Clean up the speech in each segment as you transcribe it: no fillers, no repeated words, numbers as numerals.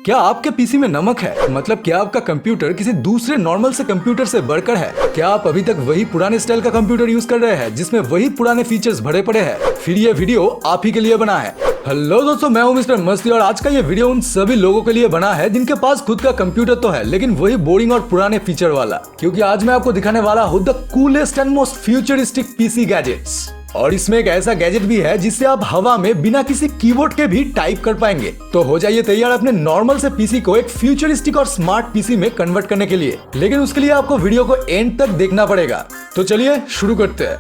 क्या आपके पीसी में नमक है? मतलब क्या आपका कंप्यूटर किसी दूसरे नॉर्मल से कंप्यूटर से बढ़कर है? क्या आप अभी तक वही पुराने स्टाइल का कंप्यूटर यूज कर रहे हैं जिसमें वही पुराने फीचर्स भरे पड़े हैं? फिर ये वीडियो आप ही के लिए बना है। हेलो दोस्तों, मैं हूं मिस्टर मस्ती और आज का ये वीडियो उन सभी लोगों के लिए बना है जिनके पास खुद का कंप्यूटर तो है लेकिन वही बोरिंग और पुराने फीचर वाला। क्योंकि आज मैं आपको दिखाने वाला हूं the coolest and most futuristic PC gadgets. और इसमें एक ऐसा गैजेट भी है जिससे आप हवा में बिना किसी कीबोर्ड के भी टाइप कर पाएंगे। तो हो जाइए तैयार अपने नॉर्मल से पीसी को एक फ्यूचरिस्टिक और स्मार्ट पीसी में कन्वर्ट करने के लिए। लेकिन उसके लिए आपको वीडियो को एंड तक देखना पड़ेगा। तो चलिए शुरू करते हैं।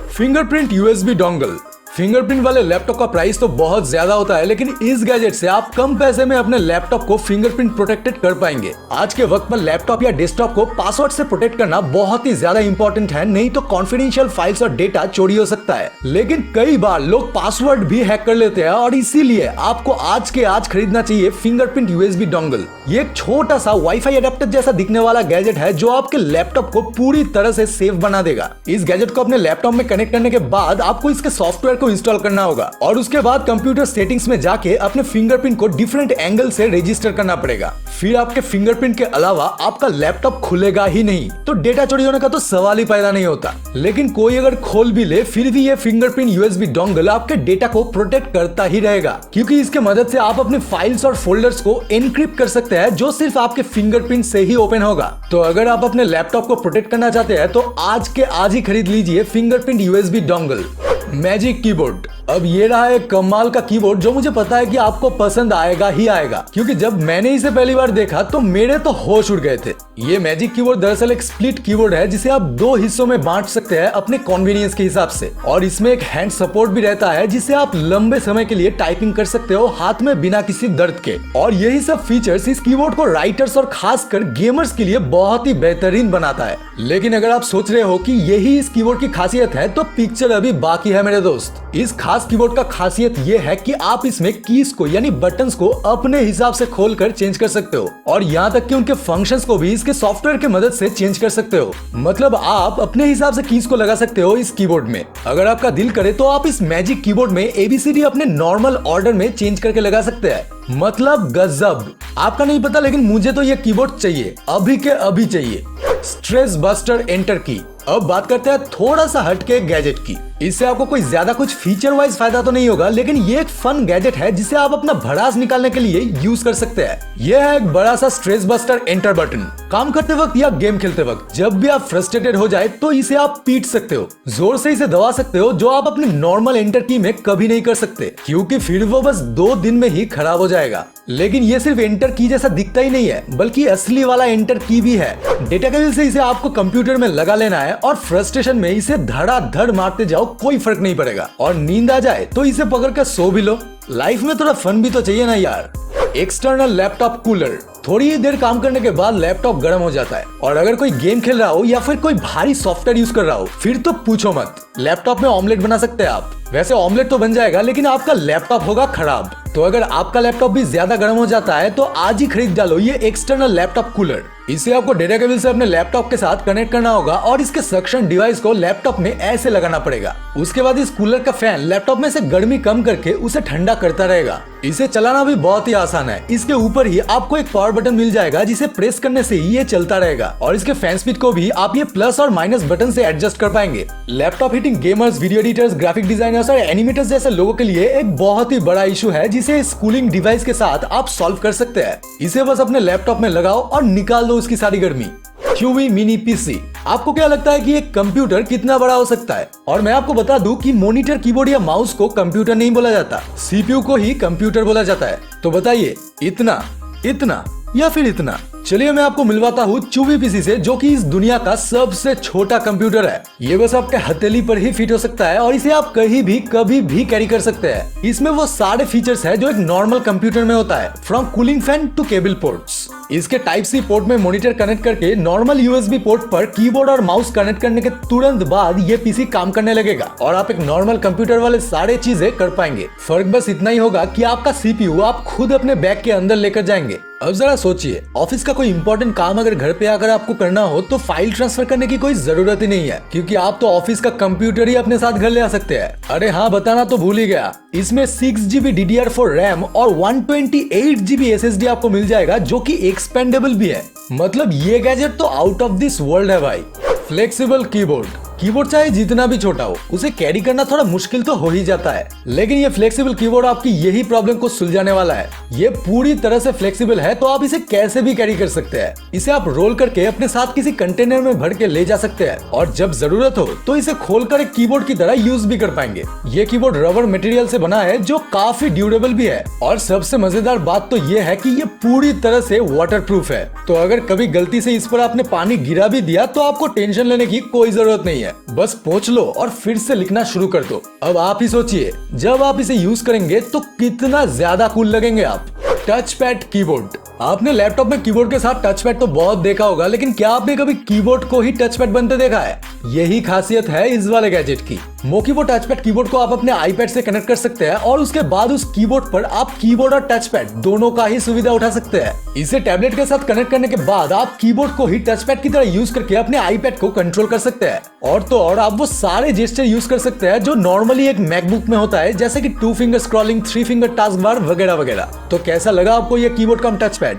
Fingerprint USB dongle. फिंगरप्रिंट वाले लैपटॉप का प्राइस तो बहुत ज्यादा होता है लेकिन इस गैजेट से आप कम पैसे में अपने लैपटॉप को फिंगरप्रिंट प्रोटेक्टेड कर पाएंगे। आज के वक्त में लैपटॉप या डेस्कटॉप को पासवर्ड से प्रोटेक्ट करना बहुत ही ज्यादा इंपॉर्टेंट है, नहीं तो कॉन्फिडेंशियल फाइल्स और डेटा चोरी हो सकता है। लेकिन कई बार लोग पासवर्ड भी हैक कर लेते हैं और इसीलिए आपको आज के आज खरीदना चाहिए फिंगरप्रिंट यूएसबी डोंगल। ये एक छोटा सा वाईफाई अडेप्टर जैसा दिखने वाला गैजेट है जो आपके लैपटॉप को पूरी तरह से सेफ बना देगा। इस गैजेट को अपने लैपटॉप में कनेक्ट करने के बाद आपको इसके सॉफ्टवेयर को इंस्टॉल करना होगा और उसके बाद कंप्यूटर सेटिंग्स में जाके अपने फिंगरप्रिंट को डिफरेंट एंगल से रजिस्टर करना पड़ेगा। फिर आपके फिंगरप्रिंट के अलावा आपका लैपटॉप खुलेगा ही नहीं, तो डेटा चोरी होने का तो सवाल ही पैदा नहीं होता। लेकिन कोई अगर खोल भी ले फिर भी ये फिंगरप्रिंट यूएसबी डोंगल आपके डेटा को प्रोटेक्ट करता ही रहेगा, क्योंकि इसके मदद से आप अपने फाइल्स और फोल्डर्स को एनक्रिप्ट कर सकते हैं जो सिर्फ आपके फिंगरप्रिंट से ही ओपन होगा। तो अगर आप अपने लैपटॉप को प्रोटेक्ट करना चाहते हैं तो आज के आज ही खरीद लीजिए fingerprint USB dongle. Magic keyboard. अब ये रहा एक कमाल का कीबोर्ड जो मुझे पता है कि आपको पसंद आएगा ही आएगा, क्योंकि जब मैंने इसे पहली बार देखा तो मेरे तो होश उड़ गए थे। ये मैजिक कीबोर्ड दरअसल एक स्प्लिट कीबोर्ड है जिसे आप दो हिस्सों में बांट सकते हैं अपने कन्वीनियंस के हिसाब से, और इसमें एक हैंड सपोर्ट भी रहता है जिससे आप लंबे समय के लिए टाइपिंग कर सकते हो हाथ में बिना किसी दर्द के। और यही सब फीचर्स इस कीबोर्ड को राइटर्स और खासकर गेमर्स के लिए बहुत ही बेहतरीन बनाता है। लेकिन अगर आप सोच रहे हो कि यही इस कीबोर्ड की खासियत है तो पिक्चर अभी बाकी है मेरे दोस्त। इस खास कीबोर्ड का खासियत ये है कि आप इसमें कीज को यानी बटन्स को अपने हिसाब से खोलकर चेंज कर सकते हो और यहाँ तक कि उनके फंक्शंस को भी इसके सॉफ्टवेयर की मदद से चेंज कर सकते हो। मतलब आप अपने हिसाब से कीज को लगा सकते हो इस कीबोर्ड में। अगर आपका दिल करे तो आप इस मैजिक कीबोर्ड में एबीसीडी अपने नॉर्मल ऑर्डर में चेंज करके लगा सकते हैं। मतलब गजब। आपका नहीं पता लेकिन मुझे तो ये कीबोर्ड चाहिए, अभी के अभी चाहिए। स्ट्रेस बस्टर एंटर की। अब बात करते हैं थोड़ा सा हटके गैजेट की। इससे आपको कोई ज्यादा कुछ फीचर वाइज फायदा तो नहीं होगा, लेकिन ये एक फन गैजेट है जिसे आप अपना भड़ास निकालने के लिए यूज कर सकते हैं। यह है एक बड़ा सा स्ट्रेस बस्टर एंटर बटन। काम करते वक्त या गेम खेलते वक्त जब भी आप फ्रस्ट्रेटेड हो जाए तो इसे आप पीट सकते हो, जोर से इसे दबा सकते हो, जो आप अपने नॉर्मल एंटर की में कभी नहीं कर सकते, क्योंकि फिर वो बस 2 दिन में ही खराब हो जाएगा। लेकिन ये सिर्फ एंटर की जैसा दिखता ही नहीं है, बल्कि असली वाला एंटर की भी है। डेटा केबल से इसे आपको कंप्यूटर में लगा लेना है और फ्रस्ट्रेशन में इसे धड़ाधड़ मारते जाओ, कोई फर्क नहीं पड़ेगा। और नींद आ जाए तो इसे पकड़ कर सो भी लो। लाइफ में थोड़ा फन भी तो चाहिए ना यार। External laptop cooler. थोड़ी ही देर काम करने के बाद लैपटॉप गर्म हो जाता है, और अगर कोई गेम खेल रहा हो या फिर कोई भारी सॉफ्टवेयर यूज कर रहा हो फिर तो पूछो मत, लैपटॉप में ऑमलेट बना सकते हैं आप। वैसे ऑमलेट तो बन जाएगा लेकिन आपका लैपटॉप होगा खराब। तो अगर आपका लैपटॉप भी ज्यादा गर्म हो जाता है तो आज ही खरीद डालो ये एक्सटर्नल लैपटॉप कूलर। इसे आपको डेटा केबल से अपने लैपटॉप के साथ कनेक्ट करना होगा और इसके सक्शन डिवाइस को लैपटॉप में ऐसे लगाना पड़ेगा। उसके बाद इस कूलर का फैन लैपटॉप में से गर्मी कम करके उसे ठंडा करता रहेगा। इसे चलाना भी बहुत ही आसान है। इसके ऊपर ही आपको एक पावर बटन मिल जाएगा जिसे प्रेस करने से ही ये चलता रहेगा, और इसके फैन स्पीड को भी आप ये प्लस और माइनस बटन से एडजस्ट कर पाएंगे। Laptop heating gamers, video editors, graphic designers और एनिमेटर्स जैसे लोगों के लिए एक बहुत ही बड़ा इशू है जिसे इस कूलिंग डिवाइस के साथ आप सॉल्व कर सकते हैं। इसे बस अपने लैपटॉप में लगाओ और निकाल दो उसकी सारी गर्मी। QV mini PC. आपको क्या लगता है कि एक कंप्यूटर कितना बड़ा हो सकता है? और मैं आपको बता दूं कि मॉनिटर, कीबोर्ड या माउस को कंप्यूटर नहीं बोला जाता, CPU को ही कंप्यूटर बोला जाता है। तो बताइए, इतना, इतना या फिर इतना? चलिए मैं आपको मिलवाता हूँ चूवी पीसी से, जो कि इस दुनिया का सबसे छोटा कंप्यूटर है। ये बस आपके हथेली पर ही फिट हो सकता है और इसे आप कहीं भी कभी भी कैरी कर सकते हैं। इसमें वो सारे फीचर्स है जो एक नॉर्मल कंप्यूटर में होता है, from cooling fan to cable ports. इसके टाइप सी पोर्ट में मॉनिटर कनेक्ट करके नॉर्मल यूएसबी पोर्ट पर कीबोर्ड और माउस कनेक्ट करने के तुरंत बाद ये पीसी काम करने लगेगा और आप एक नॉर्मल कंप्यूटर वाले सारे चीजें कर पाएंगे। फर्क बस इतना ही होगा कि आपका CPU आप खुद अपने बैग के अंदर लेकर जाएंगे। अब जरा सोचिए, ऑफिस का कोई इंपॉर्टेंट काम अगर घर पे आकर आपको करना हो तो फाइल ट्रांसफर करने की कोई जरूरत ही नहीं है, क्योंकि आप तो ऑफिस का कंप्यूटर ही अपने साथ घर ले आ सकते हैं। अरे हाँ, बताना तो भूल ही गया, इसमें 6GB DDR4 रैम और 128GB SSD आपको मिल जाएगा, जो कि एक्सपेंडेबल भी है। मतलब ये गैजेट तो आउट ऑफ दिस वर्ल्ड है भाई। फ्लेक्सिबल कीबोर्ड चाहे जितना भी छोटा हो, उसे कैरी करना थोड़ा मुश्किल तो हो ही जाता है, लेकिन ये फ्लेक्सिबल कीबोर्ड आपकी यही प्रॉब्लम को सुलझाने वाला है। ये पूरी तरह से फ्लेक्सिबल है, तो आप इसे कैसे भी कैरी कर सकते हैं। इसे आप रोल करके अपने साथ किसी कंटेनर में भर के ले जा सकते हैं, और जब जरूरत हो तो इसे खोलकर एक कीबोर्ड की तरह यूज भी कर पाएंगे। ये कीबोर्ड रबर मटेरियल से बना है, जो काफी ड्यूरेबल भी है, और सबसे मजेदार बात तो ये है कि ये पूरी तरह से वाटरप्रूफ है। तो अगर कभी गलती से इस पर आपने पानी गिरा भी दिया तो आपको टेंशन लेने की कोई जरूरत नहीं है। बस पोंछ लो और फिर से लिखना शुरू कर दो। अब आप ही सोचिए, जब आप इसे यूज करेंगे तो कितना ज्यादा कूल लगेंगे आप। Touch pad keyboard. आपने लैपटॉप में कीबोर्ड के साथ टच पैड तो बहुत देखा होगा, लेकिन क्या आपने कभी कीबोर्ड को ही टच पैड बनते देखा है? यही खासियत है इस वाले गैजेट की। मोकीबो टच पैड कीबोर्ड को आप अपने आईपैड से कनेक्ट कर सकते हैं, और उसके बाद उस कीबोर्ड पर आप कीबोर्ड और टच पैड दोनों का ही सुविधा उठा सकते हैं। इसे टैबलेट के साथ कनेक्ट करने के बाद आप कीबोर्ड को ही टच पैड की तरह यूज करके अपने आईपैड को कंट्रोल कर सकते हैं। और तो और आप वो सारे जेस्चर यूज कर सकते हैं जो नॉर्मली एक मैकबुक में होता है, जैसे कि 2 finger scrolling, 3 finger task bar वगैरह वगैरह। तो कैसा लगा आपको ये कीबोर्ड कम टच पैड?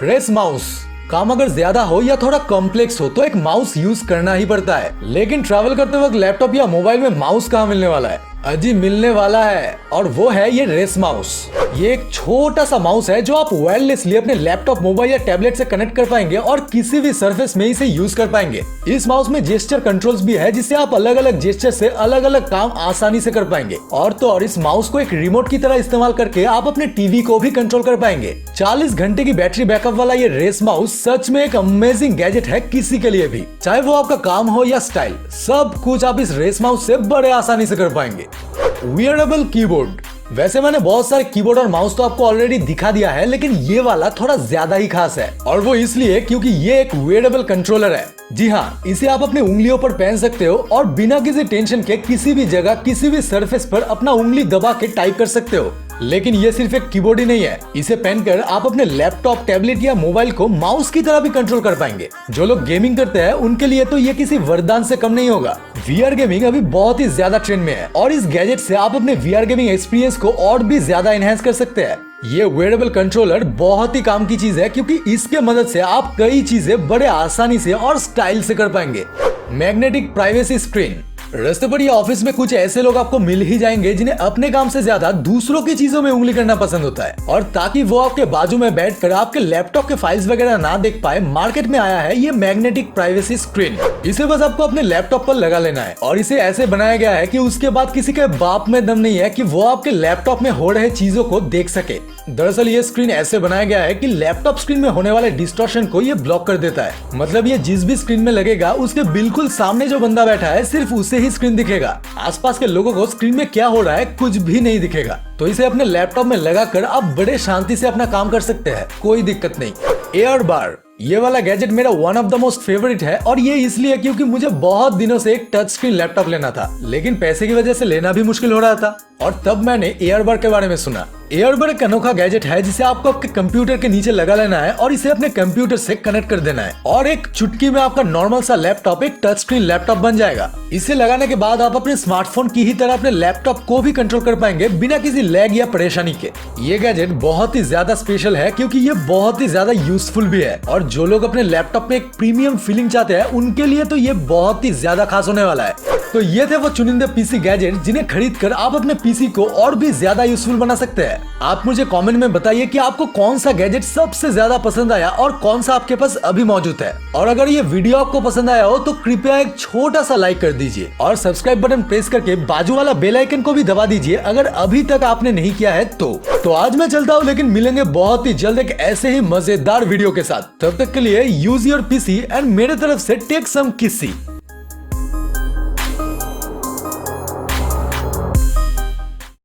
रेस माउस। काम अगर ज्यादा हो या थोड़ा कॉम्प्लेक्स हो तो एक माउस यूज करना ही पड़ता है, लेकिन ट्रैवल करते वक्त लैपटॉप या मोबाइल में माउस कहाँ मिलने वाला है? अजी मिलने वाला है, और वो है ये रेस माउस। ये एक छोटा सा माउस है जो आप वायरलेसली अपने लैपटॉप, मोबाइल या टैबलेट से कनेक्ट कर पाएंगे और किसी भी सरफेस में इसे यूज कर पाएंगे। इस माउस में जेस्चर कंट्रोल्स भी है, जिससे आप अलग अलग जेस्चर से अलग अलग काम आसानी से कर पाएंगे। और तो और इस माउस को एक रिमोट की तरह इस्तेमाल करके आप अपने टीवी को भी कंट्रोल कर पाएंगे। 40 घंटे की बैटरी बैकअप वाला ये रेस माउस सच में एक अमेजिंग गैजेट है किसी के लिए भी, चाहे वो आपका काम हो या स्टाइल। सब कुछ आप इस रेस माउस से बड़े आसानी से कर पाएंगे। Wearable keyboard. वैसे मैंने बहुत सारे कीबोर्ड और माउस तो आपको ऑलरेडी दिखा दिया है, लेकिन ये वाला थोड़ा ज्यादा ही खास है, और वो इसलिए क्योंकि ये एक वियरेबल कंट्रोलर है। जी हाँ, इसे आप अपने उंगलियों पर पहन सकते हो और बिना किसी टेंशन के किसी भी जगह, किसी भी सरफेस पर अपना उंगली दबा के टाइप कर सकते हो। लेकिन ये सिर्फ एक कीबोर्ड ही नहीं है, इसे पहनकर आप अपने लैपटॉप, टैबलेट या मोबाइल को माउस की तरह भी कंट्रोल कर पाएंगे। जो लोग गेमिंग करते हैं उनके लिए तो ये किसी वरदान से कम नहीं होगा। वीआर गेमिंग अभी बहुत ही ज्यादा ट्रेंड में है, और इस गैजेट से आप अपने वीआर गेमिंग एक्सपीरियंस को और भी ज्यादा एनहांस कर सकते हैं। ये वेयरेबल कंट्रोलर बहुत ही काम की चीज है, क्योंकि इसके मदद से आप कई चीजें बड़े आसानी से और स्टाइल से कर पाएंगे। Magnetic privacy screen. रास्ते पर या ऑफिस में कुछ ऐसे लोग आपको मिल ही जाएंगे जिन्हें अपने काम से ज्यादा दूसरों की चीजों में उंगली करना पसंद होता है, और ताकि वो आपके बाजू में बैठकर आपके लैपटॉप के फाइल्स वगैरह ना देख पाए, मार्केट में आया है ये मैग्नेटिक प्राइवेसी स्क्रीन। इसे बस आपको अपने लैपटॉप पर लगा लेना है, और इसे ऐसे बनाया गया है कि उसके बाद किसी के बाप में दम नहीं है कि वो आपके लैपटॉप में हो रहे चीजों को देख सके। दरअसल ये स्क्रीन ऐसे बनाया गया है कि लैपटॉप स्क्रीन में होने वाले डिस्टॉर्शन को ये ब्लॉक कर देता है। मतलब ये जिस भी स्क्रीन में लगेगा, उसके बिल्कुल सामने जो बंदा बैठा है सिर्फ उसे ही स्क्रीन दिखेगा। आसपास के लोगों को स्क्रीन में क्या हो रहा है कुछ भी नहीं दिखेगा। तो इसे अपने लैपटॉप में लगाकर आप बड़े शांति से अपना काम कर सकते हैं, कोई दिक्कत नहीं। एयर बार। ये वाला गैजेट मेरा one of the most favourite है, और ये इसलिए क्योंकि मुझे बहुत दिनों से एक टच स्क्रीन लैपटॉप लेना था, लेकिन पैसे की वजह से लेना भी मुश्किल हो रहा था, और तब मैंने एयरबार के बारे में सुना। एयरबार एक अनोखा गैजेट है जिसे आपको आपके कंप्यूटर के नीचे लगा लेना है और इसे अपने कंप्यूटर से कनेक्ट कर देना है, और एक चुटकी में आपका नॉर्मल सा लैपटॉप एक टच स्क्रीन लैपटॉप बन जाएगा। इसे लगाने के बाद आप अपने स्मार्टफोन की ही तरह अपने लैपटॉप को भी कंट्रोल कर पाएंगे बिना किसी लैग या परेशानी के। ये गैजेट बहुत ही ज्यादा स्पेशल है, क्योंकि ये बहुत ही ज्यादा यूजफुल भी है, और जो लोग अपने लैपटॉप में एक प्रीमियम फीलिंग चाहते हैं उनके लिए तो ये बहुत ही ज्यादा खास होने वाला है। तो ये थे वो चुनिंदे पीसी गैजेट जिन्हें खरीद कर आप अपने पीसी को और भी ज्यादा यूजफुल बना सकते हैं। आप मुझे कमेंट में बताइए कि आपको कौन सा गैजेट सबसे ज्यादा पसंद आया और कौन सा आपके पास अभी मौजूद है। और अगर ये वीडियो आपको पसंद आया हो तो कृपया एक छोटा सा लाइक कर दीजिए, और सब्सक्राइब बटन प्रेस करके बाजू वाला बेल आइकन को भी दबा दीजिए अगर अभी तक आपने नहीं किया है तो आज मैं चलता हूँ, लेकिन मिलेंगे बहुत ही जल्द एक ऐसे ही मजेदार वीडियो के साथ। तब तक के लिए यूज योर पीसी एंड मेरे तरफ से टेक सम किसी।